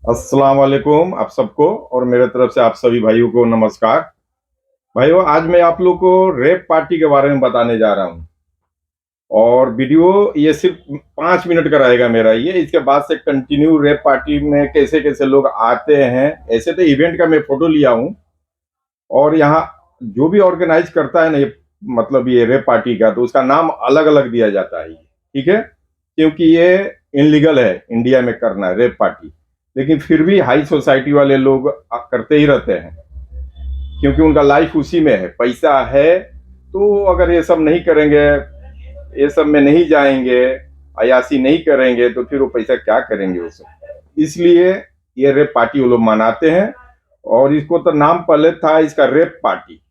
अस्सलाम वालेकुम आप सबको और मेरे तरफ से आप सभी भाइयों को नमस्कार। भाइयों, आज मैं आप लोग को रेप पार्टी के बारे में बताने जा रहा हूँ और वीडियो ये सिर्फ 5 मिनट का रहेगा मेरा। ये इसके बाद से कंटिन्यू रेप पार्टी में कैसे कैसे लोग आते हैं। ऐसे तो इवेंट का मैं फोटो लिया हूँ और यहाँ जो भी ऑर्गेनाइज करता है ना, ये मतलब ये रेप पार्टी का, तो उसका नाम अलग अलग दिया जाता है। ठीक है, क्योंकि ये इनलीगल है इंडिया में करना है रेप पार्टी, लेकिन फिर भी हाई सोसाइटी वाले लोग करते ही रहते हैं क्योंकि उनका लाइफ उसी में है, पैसा है। तो अगर ये सब नहीं करेंगे, ये सब में नहीं जाएंगे, अयासी नहीं करेंगे, तो फिर वो पैसा क्या करेंगे वो सब। इसलिए ये रेप पार्टी वो लोग मनाते हैं। और इसको तो नाम पहले था इसका रेप पार्टी,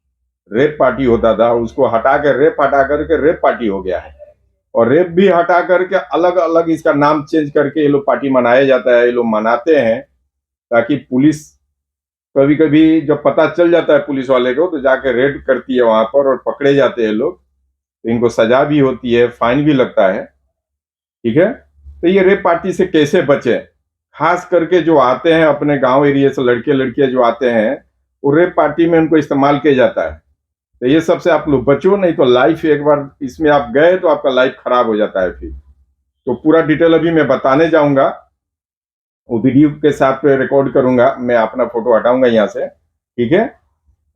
रेप पार्टी होता था, उसको हटा के रेप हटा करके रेप पार्टी हो गया है। और रेप भी हटा करके अलग अलग इसका नाम चेंज करके ये लोग पार्टी मनाया जाता है, ये लोग मनाते हैं ताकि पुलिस कभी कभी जब पता चल जाता है पुलिस वाले को, तो जाके रेड करती है वहां पर और पकड़े जाते हैं लोग, तो इनको सजा भी होती है, फाइन भी लगता है। ठीक है, तो ये रेप पार्टी से कैसे बचे, खास करके जो आते हैं अपने गांव एरिया से लड़के लड़कियां जो आते हैं, वो रेप पार्टी में उनको इस्तेमाल किया जाता है। तो ये सबसे आप लोग बचो, नहीं तो लाइफ एक बार इसमें आप गए तो आपका लाइफ खराब हो जाता है फिर। तो पूरा डिटेल अभी मैं बताने जाऊंगा, वो वीडियो के साथ में रिकॉर्ड करूंगा, मैं अपना फोटो हटाऊंगा यहाँ से। ठीक है,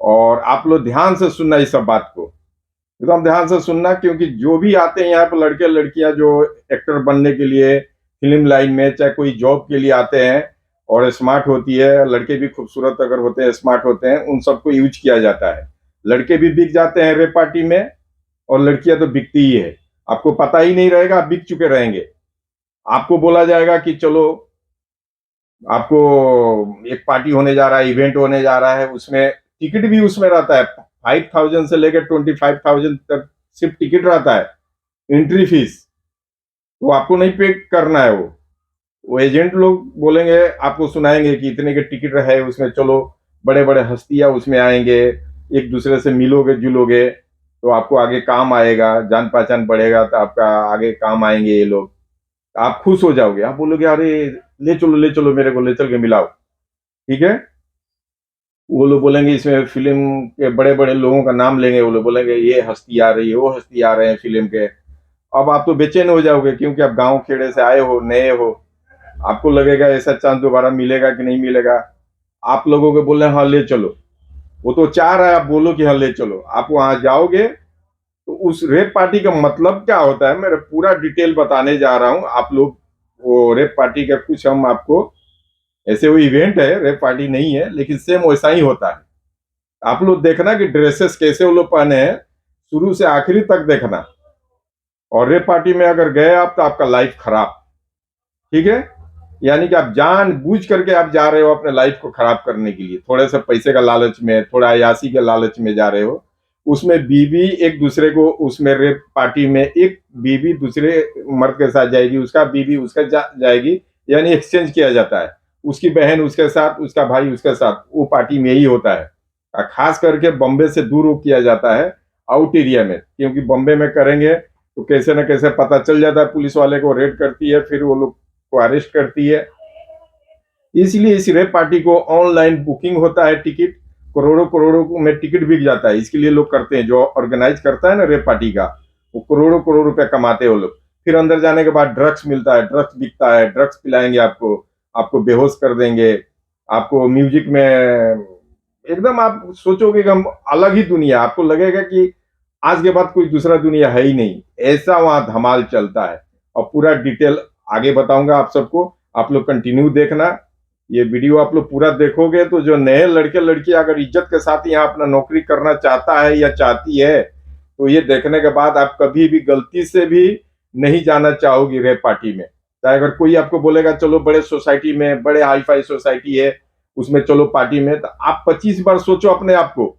और आप लोग ध्यान से सुनना इस सब बात को, एकदम ध्यान से सुनना, क्योंकि जो भी आते हैं यहाँ पर लड़के लड़कियां जो एक्टर बनने के लिए फिल्म लाइन में, चाहे कोई जॉब के लिए आते हैं, और स्मार्ट होती है, लड़के भी खूबसूरत अगर होते हैं, स्मार्ट होते हैं, उन सबको यूज किया जाता है। लड़के भी बिक जाते हैं रेप पार्टी में, और लड़कियां तो बिकती ही है। आपको पता ही नहीं रहेगा, आप बिक चुके रहेंगे। आपको बोला जाएगा कि चलो, आपको एक पार्टी होने जा रहा है, इवेंट होने जा रहा है, उसमें टिकट भी उसमें रहता है, 5,000 से लेकर 25,000 तक सिर्फ टिकट रहता है, एंट्री फीस। तो आपको नहीं पे करना है। वो एजेंट लोग बोलेंगे, आपको सुनाएंगे कि इतने के टिकट रहे उसमें, चलो बड़े बड़े हस्तियां उसमें आएंगे, एक दूसरे से मिलोगे जुलोगे तो आपको आगे काम आएगा, जान पहचान बढ़ेगा, तो आपका आगे काम आएंगे ये लोग। आप खुश हो जाओगे, आप बोलोगे अरे ले चलो मेरे को, ले चल के मिलाओ। ठीक है, वो लोग बोलेंगे इसमें फिल्म के बड़े बड़े लोगों का नाम लेंगे, वो लोग बोलेंगे ये हस्ती आ रही है, वो हस्ती आ रहे हैं फिल्म के। अब आप तो बेचैन हो जाओगे, क्योंकि आप गांव खेड़े से आए हो, नए हो, आपको लगेगा ऐसा चांस दोबारा मिलेगा कि नहीं मिलेगा। आप लोगों को बोले हाँ ले चलो, वो तो चाह रहा है आप बोलो कि हाँ ले चलो। आप वहां जाओगे तो उस रेप पार्टी का मतलब क्या होता है, मैं पूरा डिटेल बताने जा रहा हूँ आप लोग। वो रेप पार्टी का कुछ हम आपको, ऐसे वो इवेंट है, रेप पार्टी नहीं है, लेकिन सेम वैसा ही होता है। आप लोग देखना कि ड्रेसेस कैसे वो लोग पहने हैं, शुरू से आखिरी तक देखना। और रेप पार्टी में अगर गए आप तो आपका लाइफ खराब। ठीक है, यानी कि आप जान बूझ करके आप जा रहे हो अपने लाइफ को खराब करने के लिए, थोड़े से पैसे का लालच में, थोड़ा अयासी के लालच में जा रहे हो। उसमें बीवी एक दूसरे को, उसमें रेप पार्टी में एक बीवी दूसरे मर्द के साथ जाएगी, उसका बीवी उसका जाएगी, यानी एक्सचेंज किया जाता है, उसकी बहन उसके साथ, उसका भाई उसके साथ, वो पार्टी में ही होता है। और खास करके बॉम्बे से दूर वो किया जाता है, आउट एरिया में, क्योंकि बॉम्बे में करेंगे तो कैसे न कैसे पता चल जाता है, पुलिस वाले को रेड करती है, फिर वो लोग को अरेस्ट करती है। इसलिए इस रेप पार्टी को ऑनलाइन बुकिंग होता है, टिकट करोड़ों करोड़ों में टिकट बिक जाता है। इसके लिए लोग करते हैं, जो ऑर्गेनाइज करता है ना रेप पार्टी का, वो करोड़ों करोड़ रुपया कमाते हैं वो लोग। फिर अंदर जाने के बाद ड्रग्स मिलता है, ड्रग्स बिकता है, ड्रग्स पिलाएंगे आपको, आपको बेहोश कर देंगे, आपको म्यूजिक में एकदम आप सोचोगे कि हम अलग ही दुनिया, आपको लगेगा कि आज के बाद कोई दूसरा दुनिया है ही नहीं, ऐसा वहां धमाल चलता है। और पूरा डिटेल आगे बताऊंगा आप सबको, आप लोग कंटिन्यू देखना। ये वीडियो आप लोग पूरा देखोगे तो जो नए लड़के लड़की अगर इज्जत के साथ यहाँ अपना नौकरी करना चाहता है या चाहती है, तो ये देखने के बाद आप कभी भी गलती से भी नहीं जाना चाहोगी रेप पार्टी में। चाहे अगर कोई आपको बोलेगा चलो बड़े सोसाइटी में, बड़े हाई फाई सोसाइटी है, उसमें चलो पार्टी में, तो आप 25 बार सोचो अपने आप को,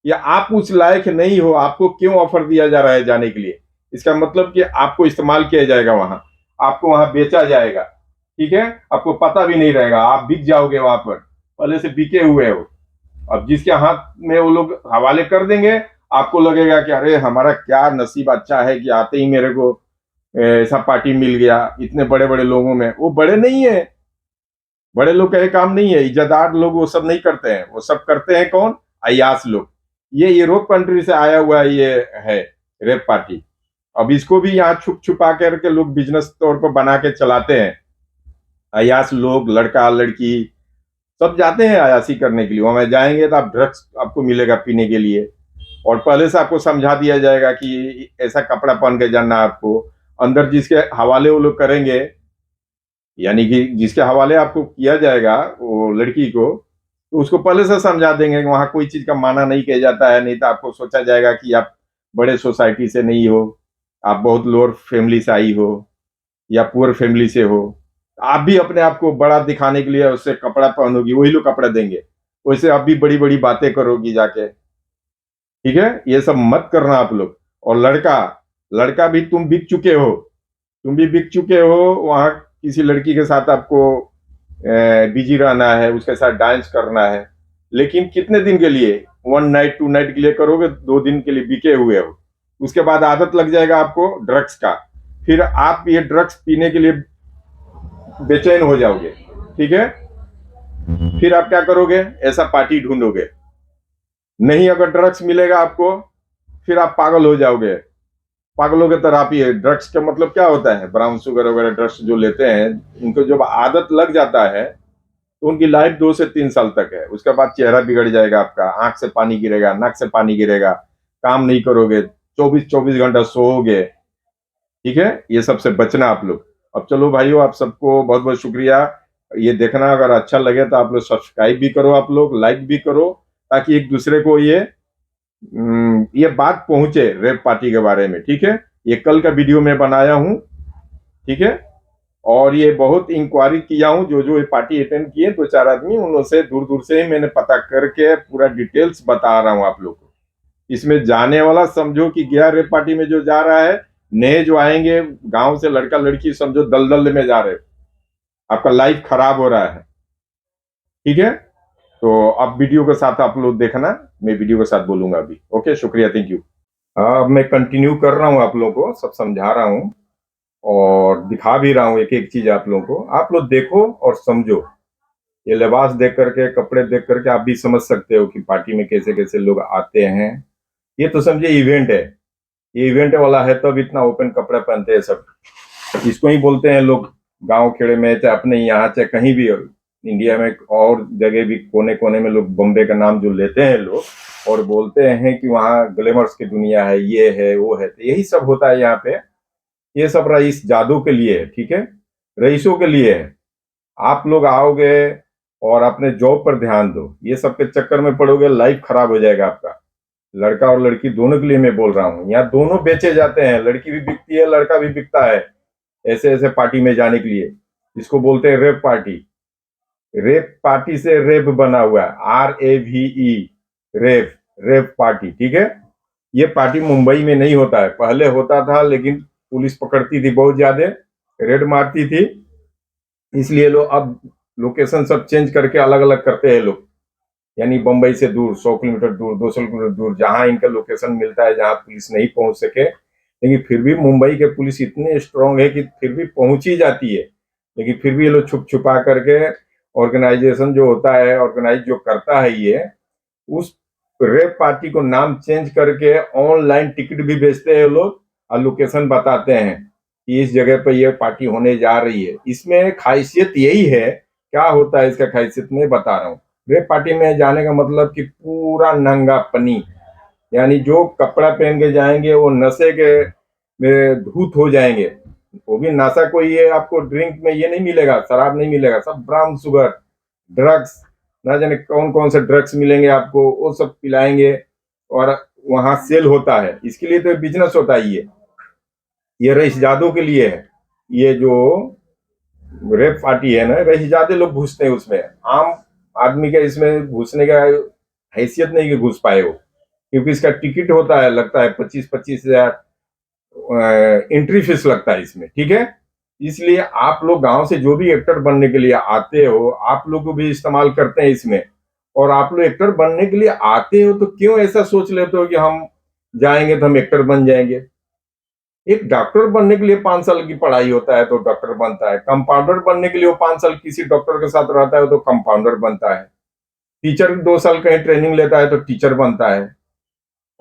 या आप उस लायक नहीं हो, आपको क्यों ऑफर दिया जा रहा है जाने के लिए। इसका मतलब कि आपको इस्तेमाल किया जाएगा वहां, आपको वहां बेचा जाएगा। ठीक है, आपको पता भी नहीं रहेगा, आप बिक जाओगे वहां पर, पहले से बिके हुए हो। अब जिसके हाथ में वो लोग हवाले कर देंगे, आपको लगेगा कि अरे हमारा क्या नसीब अच्छा है कि आते ही मेरे को ऐसा पार्टी मिल गया, इतने बड़े बड़े लोगों में। वो बड़े नहीं है, बड़े लोग का ये काम नहीं है, इज्जतदार लोग वो सब नहीं करते हैं, वो सब करते हैं कौन? अय्याश लोग। ये यूरोप कंट्री से आया हुआ ये है रेप पार्टी। अब इसको भी यहाँ छुप छुपा करके लोग बिजनेस तौर पर बना के चलाते हैं। अय्याश लोग, लड़का लड़की सब जाते हैं अयाशी करने के लिए। वहां जाएंगे तो आप ड्रग्स आपको मिलेगा पीने के लिए, और पहले से आपको समझा दिया जाएगा कि ऐसा कपड़ा पहन के जाना आपको। अंदर जिसके हवाले वो लोग करेंगे, यानी कि जिसके हवाले आपको किया जाएगा वो लड़की को, तो उसको पहले से समझा देंगे कि वहां कोई चीज का माना नहीं किया जाता है, नहीं तो आपको सोचा जाएगा कि आप बड़े सोसाइटी से नहीं हो, आप बहुत लोअर फैमिली से आई हो या पुअर फैमिली से हो। आप भी अपने आप को बड़ा दिखाने के लिए उससे कपड़ा पहनोगी, वही लोग कपड़ा देंगे, वैसे आप भी बड़ी बड़ी बातें करोगी जाके। ठीक है, ये सब मत करना आप लोग। और लड़का, लड़का भी तुम बिक चुके हो, तुम भी बिक चुके हो। वहां किसी लड़की के साथ आपको बिजी रहना है, उसके साथ डांस करना है, लेकिन कितने दिन के लिए? 1 नाइट 2 नाइट के लिए करोगे, 2 दिन के लिए बिके हुए हो। उसके बाद आदत लग जाएगा आपको ड्रग्स का, फिर आप ये ड्रग्स पीने के लिए बेचैन हो जाओगे। ठीक है, फिर आप क्या करोगे? ऐसा पार्टी ढूंढोगे, नहीं अगर ड्रग्स मिलेगा आपको, फिर आप पागल हो जाओगे। पागलों की तरह आप ये ड्रग्स का मतलब क्या होता है? ब्राउन शुगर वगैरह ड्रग्स जो लेते हैं, उनको जब आदत लग जाता है तो उनकी लाइफ 2 से 3 साल तक है। उसके बाद चेहरा बिगड़ जाएगा आपका, आंख से पानी गिरेगा, नाक से पानी गिरेगा, काम नहीं करोगे, 24-24 घंटा सोओगे। ठीक है, ये सबसे बचना आप लोग। अब चलो भाइयों, आप सबको बहुत बहुत शुक्रिया। ये देखना अगर अच्छा लगे तो आप लोग सब्सक्राइब भी करो, आप लोग लाइक भी करो, ताकि एक दूसरे को ये बात पहुंचे रेप पार्टी के बारे में। ठीक है, ये कल का वीडियो मैं बनाया हूं। ठीक है, और ये बहुत इंक्वायरी किया हूं, जो जो ये पार्टी अटेंड किए 2-4 आदमी, उनसे दूर दूर से ही मैंने पता करके पूरा डिटेल्स बता रहा हूं आप लोग को। इसमें जाने वाला समझो कि गया रेप पार्टी में जो जा रहा है, नए जो आएंगे गांव से लड़का लड़की, समझो दलदल में जा रहे, आपका लाइफ खराब हो रहा है। ठीक है, तो अब वीडियो के साथ आप लोग देखना, मैं वीडियो के साथ बोलूंगा अभी। ओके, शुक्रिया, थैंक यू। अब मैं कंटिन्यू कर रहा हूँ, आप लोगों को सब समझा रहा हूँ और दिखा भी रहा हूँ एक एक चीज आप लोगों को। आप लोग देखो और समझो। ये लिबास देख करके, कपड़े देख करके आप भी समझ सकते हो कि पार्टी में कैसे कैसे लोग आते हैं। ये तो समझे इवेंट है, ये इवेंट वाला है तब इतना ओपन कपड़े पहनते हैं सब। इसको ही बोलते हैं लोग गांव खेड़े में, चाहे अपने यहाँ चाहे कहीं भी इंडिया में और जगह भी, कोने कोने में लोग बॉम्बे का नाम जो लेते हैं लोग, और बोलते हैं कि वहाँ ग्लैमर्स की दुनिया है, ये है वो है। तो यही सब होता है यहाँ पे। ये सब रईस जादू के लिए है। ठीक है, रईसों के लिए है। आप लोग आओगे और अपने जॉब पर ध्यान दो, ये सब के चक्कर में पड़ोगे, लाइफ खराब हो जाएगा आपका। लड़का और लड़की दोनों के लिए मैं बोल रहा हूँ, यहाँ दोनों बेचे जाते हैं, लड़की भी बिकती है, लड़का भी बिकता है ऐसे ऐसे पार्टी में जाने के लिए। इसको बोलते हैं रेप पार्टी। रेप पार्टी से रेप बना हुआ है, RAVE, रेप, रेप पार्टी। ठीक है, ये पार्टी मुंबई में नहीं होता है, पहले होता था, लेकिन पुलिस पकड़ती थी बहुत ज्यादा, रेड मारती थी, इसलिए लोग अब लोकेशन सब चेंज करके अलग अलग करते हैं लोग। यानी बंबई से दूर, 100 किलोमीटर दूर, 200 किलोमीटर दूर, जहां इनका लोकेशन मिलता है, जहां पुलिस नहीं पहुंच सके, लेकिन फिर भी मुंबई के पुलिस इतने स्ट्रांग है कि फिर भी पहुंच ही जाती है। लेकिन फिर भी ये लोग छुप छुपा करके, ऑर्गेनाइजेशन जो होता है, ऑर्गेनाइज जो करता है ये, उस रेप पार्टी को नाम चेंज करके ऑनलाइन टिकट भी बेचते हैं लोग, और लोकेशन बताते हैं कि इस जगह पर यह पार्टी होने जा रही है। इसमें खासियत यही है, क्या होता है इसका खासियत मैं बता रहा हूँ। रेप पार्टी में जाने का मतलब कि पूरा नंगा पनी, यानी जो कपड़ा पहन के जाएंगे वो नशे के में धूत हो जाएंगे। वो भी नशा कोई ये आपको ड्रिंक में ये नहीं मिलेगा, शराब नहीं मिलेगा, सब ब्राउन शुगर, ड्रग्स, ना जाने कौन कौन से ड्रग्स मिलेंगे आपको, वो सब पिलाएंगे। और वहां सेल होता है, इसके लिए तो बिजनेस होता है ये रईसजादों के लिए है। ये जो रेप पार्टी है ना, रईसजादे लोग घुसते हैं उसमें, आम आदमी का इसमें घुसने का हैसियत नहीं कि घुस पाए वो, क्योंकि इसका टिकट होता है, लगता है 25-25 हजार एंट्री फीस लगता है इसमें। ठीक है, इसलिए आप लोग गांव से जो भी एक्टर बनने के लिए आते हो, आप लोग को भी इस्तेमाल करते हैं इसमें। और आप लोग एक्टर बनने के लिए आते हो तो क्यों ऐसा सोच लेते हो कि हम जाएंगे तो हम एक्टर बन जाएंगे? एक डॉक्टर बनने के लिए 5 साल की पढ़ाई होता है तो डॉक्टर बनता है, कंपाउंडर बनने के लिए वो 5 साल किसी डॉक्टर के साथ रहता है तो कंपाउंडर बनता है, टीचर 2 साल कहीं ट्रेनिंग लेता है तो टीचर बनता है,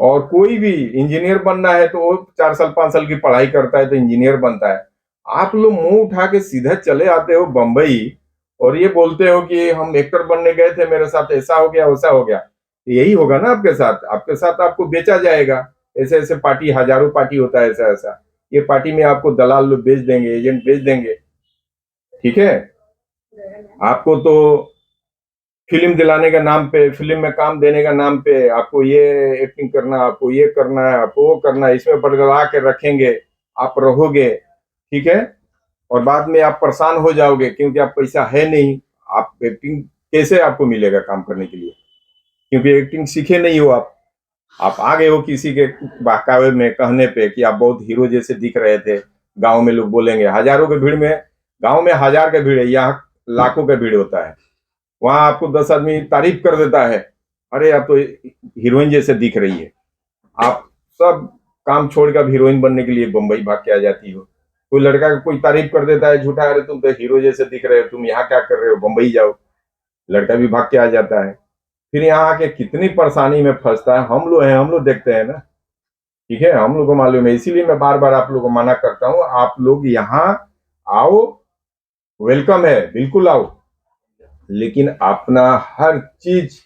और कोई भी इंजीनियर बनना है तो वो 4 साल 5 साल की पढ़ाई करता है तो इंजीनियर बनता है। आप लोग मुंह उठा के सीधे चले आते हो बंबई और ये बोलते हो कि हम एक्टर बनने गए थे, मेरे साथ ऐसा हो गया वैसा हो गया। यही होगा ना आपके साथ, आपके साथ आपको बेचा जाएगा। ऐसे ऐसे पार्टी, हजारों पार्टी होता है ऐसा ऐसा, ये पार्टी में आपको दलाल लोग बेच देंगे, एजेंट बेच देंगे। ठीक है, आपको तो फिल्म दिलाने का नाम पे, फिल्म में काम देने का नाम पे आपको ये एक्टिंग करना, आपको ये करना है, आपको वो करना है, इसमें बदलवा के रखेंगे, आप रहोगे। ठीक है, और बाद में आप परेशान हो जाओगे क्योंकि आप पैसा है नहीं। आप एक्टिंग कैसे आपको मिलेगा काम करने के लिए, क्योंकि एक्टिंग सीखे नहीं हो आप आ गए हो किसी के बहकावे में, कहने पे कि आप बहुत हीरो जैसे दिख रहे थे। गांव में लोग बोलेंगे, हजारों के भीड़ में, गांव में 1000 के भीड़ है, यहाँ लाखों का भीड़ होता है। वहां आपको 10 आदमी तारीफ कर देता है, अरे आप तो हीरोइन जैसे दिख रही है। आप सब काम छोड़कर हीरोइन बनने के लिए बंबई भाग के आ जाती हो। कोई लड़का कोई तारीफ कर देता है झूठा, अरे तुम तो हीरो जैसे दिख रहे हो, तुम यहाँ क्या कर रहे हो, बंबई जाओ। लड़का भी भाग के आ जाता है। फिर यहाँ आके कितनी परेशानी में फंसता है, हम लोग हैं, हम लोग देखते हैं ना। ठीक है, हम लोग को मालूम है, इसीलिए मैं बार बार आप लोग को मना करता हूँ, आप लोग यहाँ आओ, वेलकम है, बिल्कुल आओ, लेकिन अपना हर चीज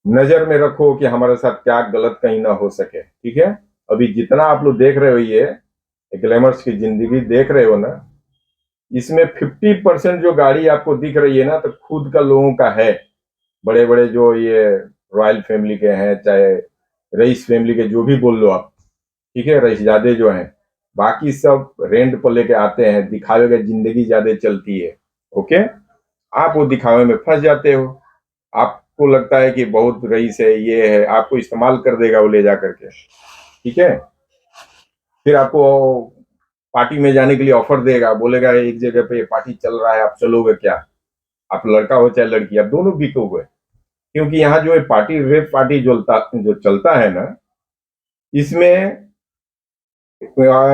नजर में रखो कि हमारे साथ क्या गलत कहीं ना हो सके। ठीक है, अभी जितना आप लोग देख रहे हो, ये ग्लैमर्स की जिंदगी देख रहे हो ना, इसमें 50% जो गाड़ी आपको दिख रही है ना, तो खुद का लोगों का है। बड़े बड़े जो ये रॉयल फैमिली के हैं, चाहे रईस फैमिली के, जो भी बोल लो आप। ठीक है, रईसजादे जो हैं, बाकी सब रेंट पर लेके आते हैं, दिखावे का जिंदगी ज्यादा चलती है। ओके, आप वो दिखावे में फंस जाते हो। आपको लगता है कि बहुत रईस है, ये है, आपको इस्तेमाल कर देगा वो ले जा करके। ठीक है, फिर आपको पार्टी में जाने के लिए ऑफर देगा, बोलेगा एक जगह पे पार्टी चल रहा है, आप चलोगे क्या। आप लड़का हो चाहे लड़की, आप दोनों बिकोगे। क्योंकि यहाँ जो है पार्टी, रेप पार्टी जो चलता है ना, इसमें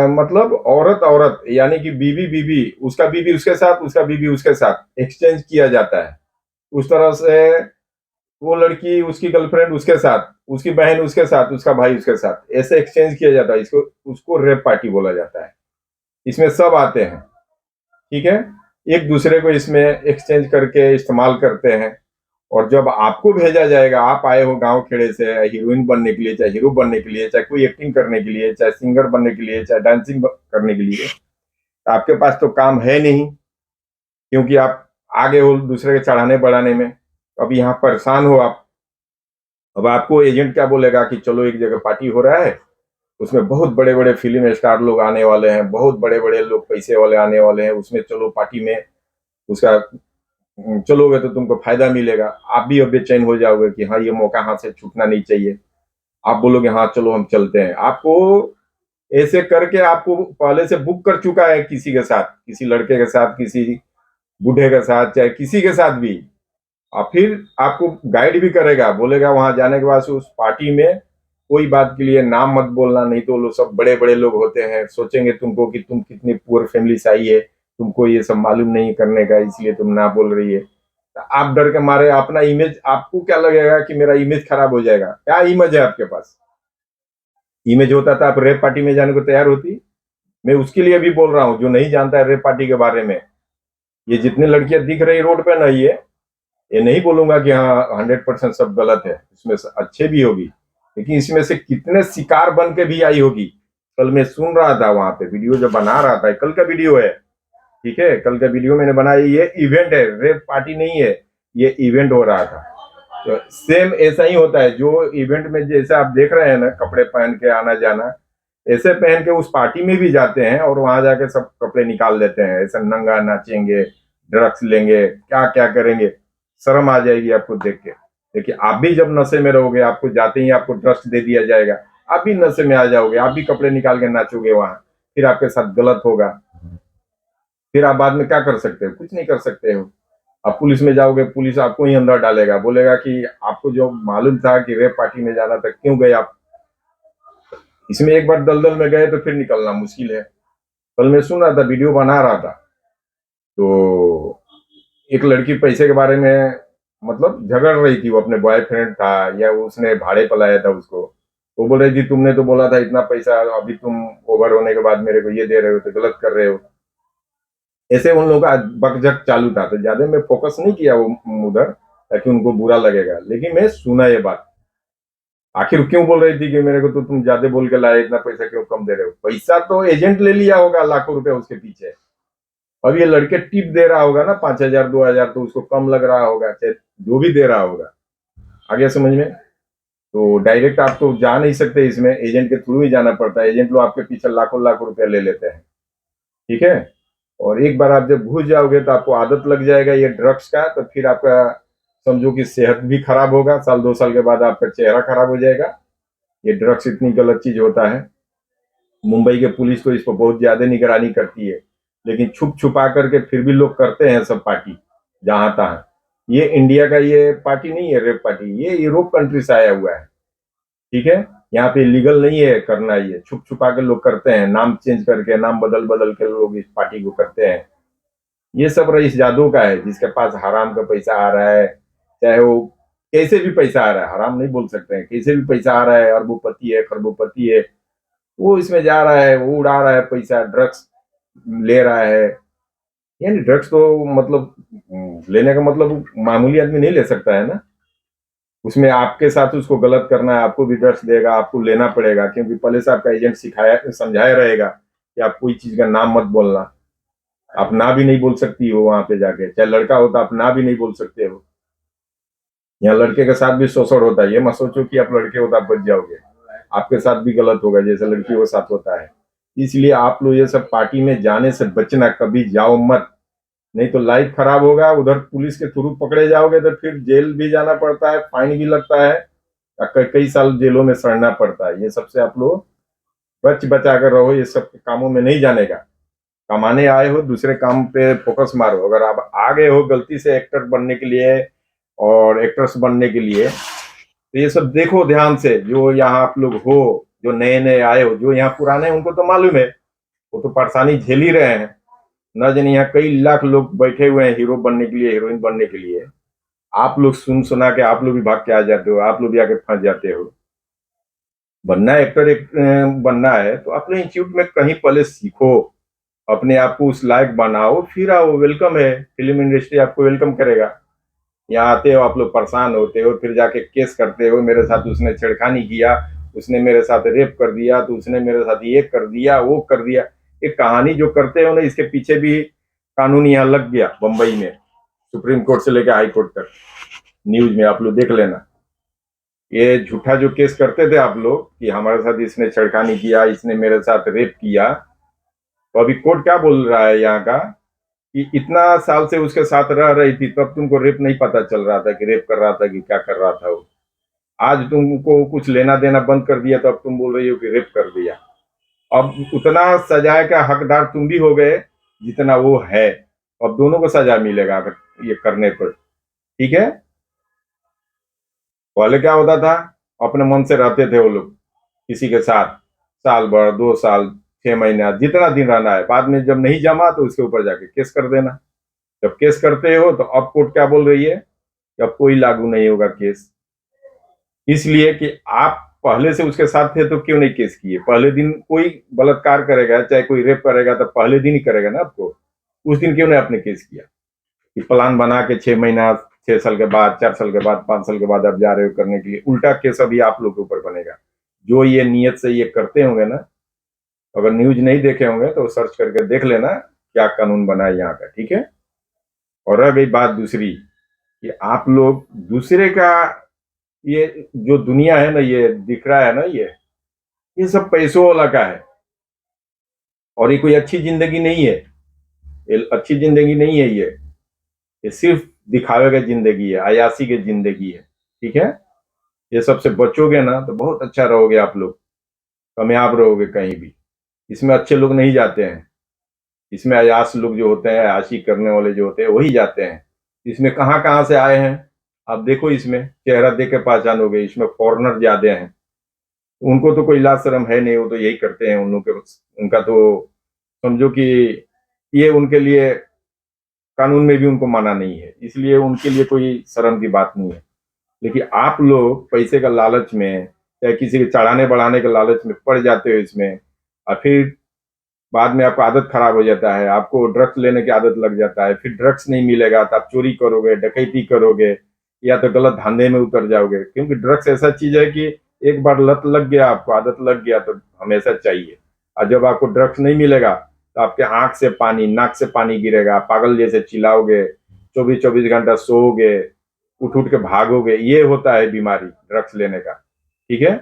मतलब औरत औरत, यानी कि बीवी बीवी, उसका बीवी उसके साथ, उसका बीवी उसके साथ एक्सचेंज किया जाता है। उस तरह से वो लड़की उसकी गर्लफ्रेंड उसके साथ, उसकी बहन उसके साथ, उसका भाई उसके साथ, ऐसे एक्सचेंज किया जाता है। इसको उसको रेप पार्टी बोला जाता है। इसमें सब आते हैं। ठीक है, एक दूसरे को इसमें एक्सचेंज करके इस्तेमाल करते हैं। और जब आपको भेजा जाएगा, आप आए हो गांव खेड़े से हीरोइन बनने के लिए, चाहे हीरो बनने के लिए, चाहे कोई एक्टिंग करने के लिए, चाहे सिंगर बनने के लिए, चाहे डांसिंग करने के लिए, तो आपके पास तो काम है नहीं, क्योंकि आप आगे हो दूसरे के चढ़ाने बढ़ाने में। अब यहाँ परेशान हो आप। अब आपको एजेंट क्या बोलेगा कि चलो एक जगह पार्टी हो रहा है, उसमें बहुत बड़े बड़े फिल्म स्टार लोग आने वाले हैं, बहुत बड़े बड़े लोग पैसे वाले आने वाले हैं, उसमें चलो पार्टी में, उसका चलोगे तो तुमको फायदा मिलेगा। आप भी अब बेचैन हो जाओगे कि हाँ, ये मौका हाथ से छूटना नहीं चाहिए। आप बोलोगे हाँ चलो हम चलते हैं। आपको ऐसे करके आपको पहले से बुक कर चुका है किसी के साथ, किसी लड़के के साथ, किसी बूढ़े के साथ, चाहे किसी के साथ भी। और फिर आपको गाइड भी करेगा, बोलेगा वहां जाने के बाद उस पार्टी में कोई बात के लिए नाम मत बोलना, नहीं तो लोग सब बड़े बड़े लोग होते हैं, सोचेंगे तुमको कि तुम कितनी पुअर फैमिली से आई है, तुमको ये सब मालूम नहीं करने का, इसलिए तुम ना बोल रही है। तो आप डर के मारे अपना इमेज, आपको क्या लगेगा कि मेरा इमेज खराब हो जाएगा। क्या इमेज है आपके पास? इमेज होता था आप रेप पार्टी में जाने को तैयार होती? मैं उसके लिए भी बोल रहा हूँ जो नहीं जानता है रेप पार्टी के बारे में। ये जितनी लड़कियां दिख रही रोड पे ना, ये नहीं बोलूंगा कि हाँ 100% सब गलत है, इसमें से अच्छे भी होगी, लेकिन इसमें से कितने शिकार बन के भी आई होगी। कल मैं सुन रहा था वहां पे, वीडियो जो बना रहा था, कल का वीडियो है। ठीक है, कल का वीडियो मैंने बनाया, ये इवेंट है, रेप पार्टी नहीं है, ये इवेंट हो रहा था। तो सेम ऐसा ही होता है, जो इवेंट में जैसे आप देख रहे हैं ना, कपड़े पहन के आना जाना, ऐसे पहन के उस पार्टी में भी जाते हैं और वहां जाके सब कपड़े निकाल देते हैं, ऐसा नंगा नाचेंगे, ड्रग्स लेंगे, क्या क्या करेंगे। शर्म आ जाएगी आपको देख के। देखिए, आप भी जब नशे में रहोगे, आपको जाते ही आपको ड्रग्स दे दिया जाएगा, आप भी नशे में आ जाओगे, आप भी कपड़े निकाल के नाचोगे वहां, फिर आपके साथ गलत होगा। फिर आप बाद में क्या कर सकते हो? कुछ नहीं कर सकते हो। आप पुलिस में जाओगे, पुलिस आपको ही अंदर डालेगा, बोलेगा कि आपको जो मालूम था कि रेप पार्टी में जाना था, क्यों गए आप? इसमें एक बार दलदल में गए तो फिर निकलना मुश्किल है। कल मैं सुन रहा था, वीडियो बना रहा था, तो एक लड़की पैसे के बारे में मतलब झगड़ रही थी। वो अपने बॉयफ्रेंड था या उसने भाड़े पर लाया था उसको, वो बोल रही थी तुमने तो बोला था इतना पैसा, अभी तुम ओवर होने के बाद मेरे को ये दे रहे हो तो गलत कर रहे हो। ऐसे उन लोगों का बकझक चालू था, तो ज्यादा मैं फोकस नहीं किया वो उधर, ताकि उनको बुरा लगेगा। लेकिन मैं सुना ये बात, आखिर क्यों बोल रही थी कि मेरे को तो तुम ज्यादा बोल के लाए, इतना पैसा क्यों कम दे रहे हो? पैसा तो एजेंट ले लिया होगा लाखों रुपया उसके पीछे। अब ये लड़के टिप दे रहा होगा ना 5,000 2,000, तो उसको कम लग रहा होगा, चाहे जो भी दे रहा होगा। आगे समझ में? तो डायरेक्ट आप तो जा नहीं सकते, इसमें एजेंट के थ्रू ही जाना पड़ता है। एजेंट लोग आपके पीछे लाखों लाखों रुपया ले लेते हैं। ठीक है। और एक बार आप जब घुस जाओगे तो आपको आदत लग जाएगा ये ड्रग्स का, तो फिर आपका समझो कि सेहत भी खराब होगा। साल 2 साल के बाद आपका चेहरा खराब हो जाएगा। ये ड्रग्स इतनी गलत चीज होता है। मुंबई के पुलिस तो इस पर बहुत ज्यादा निगरानी करती है, लेकिन छुप छुपा करके फिर भी लोग करते हैं सब पार्टी जहां तहां। ये इंडिया का ये पार्टी नहीं है रेप पार्टी, ये यूरोप कंट्री से आया हुआ है। ठीक है। यहाँ पे लीगल नहीं है करना, ये छुप छुपा के लोग करते हैं, नाम चेंज करके, नाम बदल बदल के लोग इस पार्टी को करते हैं। ये सब रईस जादव का है, जिसके पास हराम का पैसा आ रहा है, चाहे वो कैसे भी पैसा आ रहा है, हराम नहीं बोल सकते हैं, कैसे भी पैसा आ रहा है, अरबोपति है खरबोपति है, वो इसमें जा रहा है, वो उड़ा रहा है पैसा, ड्रग्स ले रहा है। यानी ड्रग्स तो मतलब लेने का मतलब मामूली आदमी नहीं ले सकता है ना। उसमें आपके साथ उसको गलत करना है, आपको भी ड्रग्स देगा, आपको लेना पड़ेगा, क्योंकि पहले से आपका एजेंट सिखाया समझाया रहेगा कि आप कोई चीज का नाम मत बोलना। आप ना भी नहीं बोल सकती हो वहां पे जाके, चाहे लड़का होता आप ना भी नहीं बोल सकते हो। यहाँ लड़के के साथ भी शोषण होता है, ये मत सोचो कि आप लड़के हो तो आप बच जाओगे, आपके साथ भी गलत होगा जैसे लड़कियों के साथ होता है। इसलिए आप लोग ये सब पार्टी में जाने से बचना, कभी जाओ मत, नहीं तो लाइफ खराब होगा। उधर पुलिस के थ्रू पकड़े जाओगे तो फिर जेल भी जाना पड़ता है, फाइन भी लगता है, कई साल जेलों में सड़ना पड़ता है। ये सबसे आप लोग बच बचा कर रहो, ये सब कामों में नहीं जाने का। कमाने आए हो, दूसरे काम पे फोकस मारो। अगर आप आ गए हो गलती से एक्टर बनने के लिए और एक्ट्रेस बनने के लिए, तो ये सब देखो ध्यान से। जो यहाँ आप लोग हो, जो नए नए आए हो, जो यहाँ पुराने हैं, उनको तो मालूम है, वो तो परेशानी झेल ही रहे हैं। न जाने यहाँ कई लाख लोग बैठे हुए हैं हीरो बनने के लिए, हीरोइन बनने के लिए। आप लोग सुन सुना के आप लोग भी भाग के आ जाते हो, आप लोग भी आके फंस जाते हो। बनना है एक्टर, एक बनना है तो अपने इंस्टीट्यूट में कहीं पहले सीखो, अपने आप को उस लायक बनाओ, फिर आओ। वेलकम है, फिल्म इंडस्ट्री आपको वेलकम करेगा। यहाँ आते हो, आप लोग परेशान होते हो, फिर जाके केस करते हो, मेरे साथ उसने छेड़खानी किया, उसने मेरे साथ रेप कर दिया, तो उसने मेरे साथ ये कर दिया, वो कर दिया। एक कहानी जो करते हो ना, इसके पीछे भी कानून यहाँ लग गया बंबई में, सुप्रीम कोर्ट से लेकर हाई कोर्ट तक। न्यूज में आप लोग देख लेना। ये झूठा जो केस करते थे आप लोग कि हमारे साथ इसने छेड़खानी किया, इसने मेरे साथ रेप किया, तो अभी कोर्ट क्या बोल रहा है यहाँ का कि इतना साल से उसके साथ रह रही थी, तब तुमको रेप नहीं पता चल रहा था कि रेप कर रहा था कि क्या कर रहा था वो। आज तुमको कुछ लेना देना बंद कर दिया, तो अब तुम बोल रही हो कि रेप कर दिया। अब उतना सजा का हकदार तुम भी हो गए जितना वो है। अब दोनों को सजा मिलेगा अगर ये करने पर। ठीक है। पहले क्या होता था, अपने मन से रहते थे वो लोग किसी के साथ, साल भर 2 साल 6 महीना जितना दिन रहना है, बाद में जब नहीं जमा तो उसके ऊपर जाके केस कर देना। जब केस करते हो तो अब कोर्ट क्या बोल रही है कि अब कोई लागू नहीं होगा केस, इसलिए कि आप पहले से उसके साथ थे तो क्यों नहीं केस किए। पहले दिन कोई बलात्कार करेगा, चाहे कोई रेप करेगा, तो पहले दिन ही करेगा ना आपको, उस दिन क्यों नहीं आपने केस किया? कि प्लान बना के 6 महीना, 6 साल के बाद, 4 साल के बाद, 5 साल के बाद आप जा रहे हो करने के लिए, उल्टा केस अभी आप लोग के ऊपर बनेगा। जो ये नियत से ये करते होंगे ना, अगर न्यूज नहीं देखे होंगे तो सर्च करके देख लेना क्या कानून बना है यहाँ का। ठीक है। और रह गई बात दूसरी, कि आप लोग दूसरे का, ये जो दुनिया है ना, ये दिख रहा है ना, ये सब पैसों वाला का है, और ये कोई अच्छी जिंदगी नहीं है। ये अच्छी जिंदगी नहीं है, ये सिर्फ दिखावे की जिंदगी है, अयासी की जिंदगी है। ठीक है। ये सबसे बचोगे ना तो बहुत अच्छा रहोगे, आप लोग कामयाब रहोगे कहीं भी। इसमें अच्छे लोग नहीं जाते हैं, इसमें अयास लोग जो होते हैं, अयाशी करने वाले जो होते हैं, वही जाते हैं। इसमें कहाँ कहाँ से आए हैं आप देखो, इसमें चेहरा देख के पहचानोगे, इसमें फॉरेनर ज्यादा हैं। उनको तो कोई लाज शर्म है नहीं, वो तो यही करते हैं। उन लोग के उनका तो समझो कि ये उनके लिए कानून में भी उनको माना नहीं है, इसलिए उनके लिए कोई शर्म की बात नहीं है। लेकिन आप लोग पैसे का लालच में या किसी के चढ़ाने बढ़ाने के लालच में पड़ जाते हो इसमें, और फिर बाद में आपका आदत खराब हो जाता है, आपको ड्रग्स लेने की आदत लग जाता है, फिर ड्रग्स नहीं मिलेगा तो आप चोरी करोगे, डकैती करोगे, या तो गलत धंधे में उतर जाओगे। क्योंकि ड्रग्स ऐसा चीज है कि एक बार लत लग गया, आपको आदत लग गया तो हमेशा चाहिए। और जब आपको ड्रग्स नहीं मिलेगा तो आपके आंख से पानी, नाक से पानी गिरेगा, पागल जैसे चिल्लाओगे, 24-24 घंटा सोओगे, उठ उठ के भागोगे। ये होता है बीमारी ड्रग्स लेने का। ठीक है,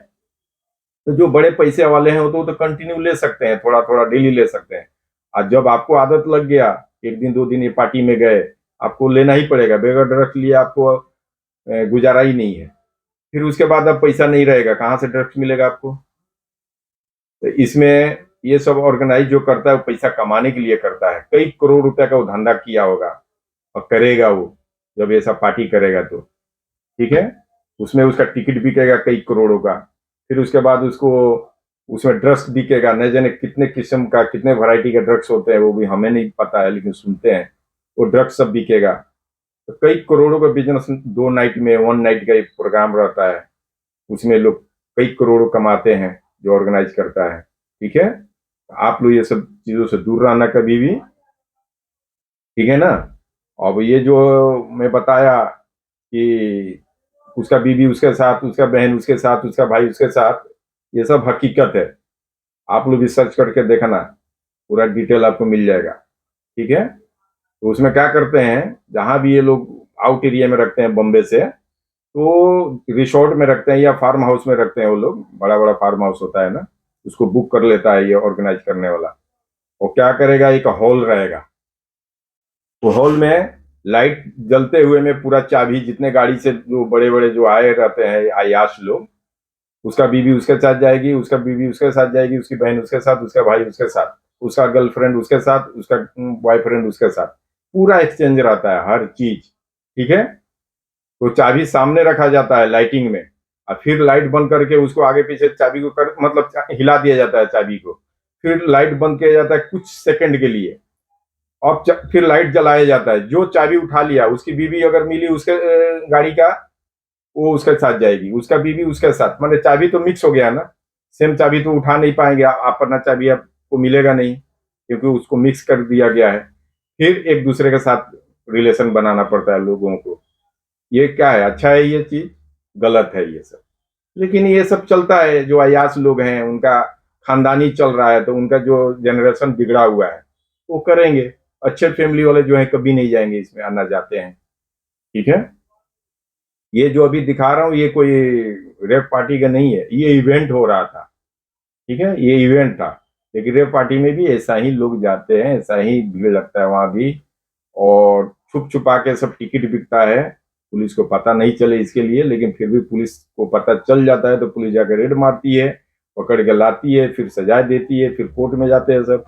तो जो बड़े पैसे वाले हैं वो तो कंटिन्यू ले सकते हैं, थोड़ा थोड़ा डेली ले सकते हैं। और जब आपको आदत लग गया, एक दिन 2 दिन ये पार्टी में गए, आपको लेना ही पड़ेगा, बगैर ड्रग्स लिए आपको गुजारा ही नहीं है। फिर उसके बाद अब पैसा नहीं रहेगा, कहाँ से ड्रग्स मिलेगा आपको? तो इसमें ये सब ऑर्गेनाइज जो करता है वो पैसा कमाने के लिए करता है, कई करोड़ रुपए का वो धंधा किया होगा और करेगा वो, जब ऐसा पार्टी करेगा तो। ठीक है, उसमें उसका टिकट बिकेगा कई करोड़ों का, फिर उसके बाद उसको उसमें ड्रग्स बिकेगा, न जाने कितने किस्म का, कितने वैरायटी के ड्रग्स होते हैं, वो भी हमें नहीं पता है, लेकिन सुनते हैं वो ड्रग्स सब बिकेगा। तो कई करोड़ों का बिजनेस 2 नाइट में, 1 नाइट का एक प्रोग्राम रहता है, उसमें लोग कई करोड़ों कमाते हैं जो ऑर्गेनाइज करता है। ठीक है, आप लोग ये सब चीजों से दूर रहना कभी भी। ठीक है ना? अब ये जो मैं बताया कि उसका बीवी उसके साथ, उसका बहन उसके साथ, उसका भाई उसके साथ, ये सब हकीकत है। आप लोग भी सर्च करके देखना, पूरा डिटेल आपको मिल जाएगा। ठीक है, तो उसमें क्या करते हैं, जहां भी ये लोग आउट एरिया में रखते हैं बॉम्बे से, तो रिसोर्ट में रखते हैं या फार्म हाउस में रखते हैं। वो लोग बड़ा बड़ा फार्म हाउस होता है ना, उसको बुक कर लेता है ये ऑर्गेनाइज करने वाला। वो क्या करेगा, एक हॉल रहेगा, तो हॉल में लाइट जलते हुए में पूरा चाबी, जितने गाड़ी से जो बड़े बड़े जो आए रहते हैं अयाश लोग, उसका बीवी उसके साथ जाएगी, उसका बीवी उसके साथ जाएगी, उसकी बहन उसके साथ, उसका भाई उसके साथ, उसका गर्लफ्रेंड उसके साथ, उसका बॉयफ्रेंड उसके साथ, पूरा एक्सचेंज रहता है हर चीज। ठीक है, तो चाबी सामने रखा जाता है लाइटिंग में, और फिर लाइट बंद करके उसको आगे पीछे चाबी को मतलब हिला दिया जाता है चाबी को, फिर लाइट बंद किया जाता है कुछ सेकंड के लिए, और फिर लाइट जलाया जाता है। जो चाबी उठा लिया, उसकी बीवी अगर मिली उसके गाड़ी का, वो उसके साथ जाएगी, उसका बीवी उसके साथ, माने चाबी तो मिक्स हो गया ना, सेम चाबी तो उठा नहीं पाएंगे आप, अपना चाबी आपको मिलेगा नहीं, क्योंकि उसको मिक्स कर दिया गया है। फिर एक दूसरे के साथ रिलेशन बनाना पड़ता है लोगों को। ये क्या है, अच्छा है ये चीज? गलत है ये सब। लेकिन ये सब चलता है, जो अयास लोग हैं उनका खानदानी चल रहा है, तो उनका जो जनरेशन बिगड़ा हुआ है वो करेंगे। अच्छे फैमिली वाले जो है कभी नहीं जाएंगे इसमें, आना जाते हैं। ठीक है, ये जो अभी दिखा रहा हूँ ये कोई रेप पार्टी का नहीं है, ये इवेंट हो रहा था। ठीक है, ये इवेंट था, लेकिन रेप पार्टी में भी ऐसा ही लोग जाते हैं, ऐसा ही भीड़ लगता है वहां भी, और छुप छुपा के सब टिकट बिकता है, पुलिस को पता नहीं चले इसके लिए, लेकिन फिर भी पुलिस को पता चल जाता है तो पुलिस जाकर रेड मारती है, पकड़ के लाती है, फिर सजा देती है, फिर कोर्ट में जाते हैं सब।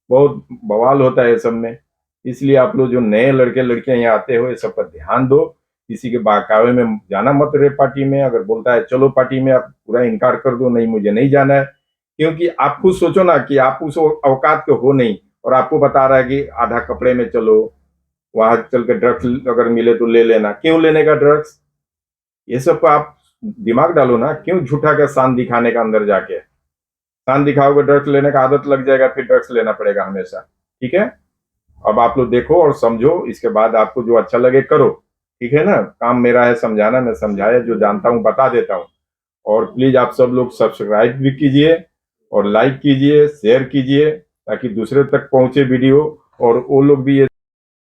बहुत बवाल होता है सब में। इसलिए आप लोग जो नए लड़के लड़कियां यहाँ आते हो, ये सब पर ध्यान दो। किसी के बहकावे में जाना मत। रे पार्टी में अगर बोलता है चलो पार्टी में, आप पूरा इनकार कर दो, नहीं मुझे नहीं जाना है। क्योंकि आप खुद सोचो ना कि आप उस औकात के हो नहीं, और आपको बता रहा है कि आधा कपड़े में चलो, वहां चल के ड्रग्स अगर मिले तो ले लेना। क्यों लेने का ड्रग्स? ये सब को आप दिमाग डालो ना, क्यों झूठा का शान दिखाने का अंदर जाके? शान दिखाओगे, ड्रग्स लेने का आदत लग जाएगा, फिर ड्रग्स लेना पड़ेगा हमेशा। ठीक है, अब आप लोग देखो और समझो, इसके बाद आपको जो अच्छा लगे करो। ठीक है ना, काम मेरा है समझाना, मैं समझाया जो जानता हूँ बता देता हूँ। और प्लीज आप सब लोग सब्सक्राइब भी कीजिए, और लाइक कीजिए, शेयर कीजिए, ताकि दूसरे तक पहुंचे वीडियो, और वो लोग भी ये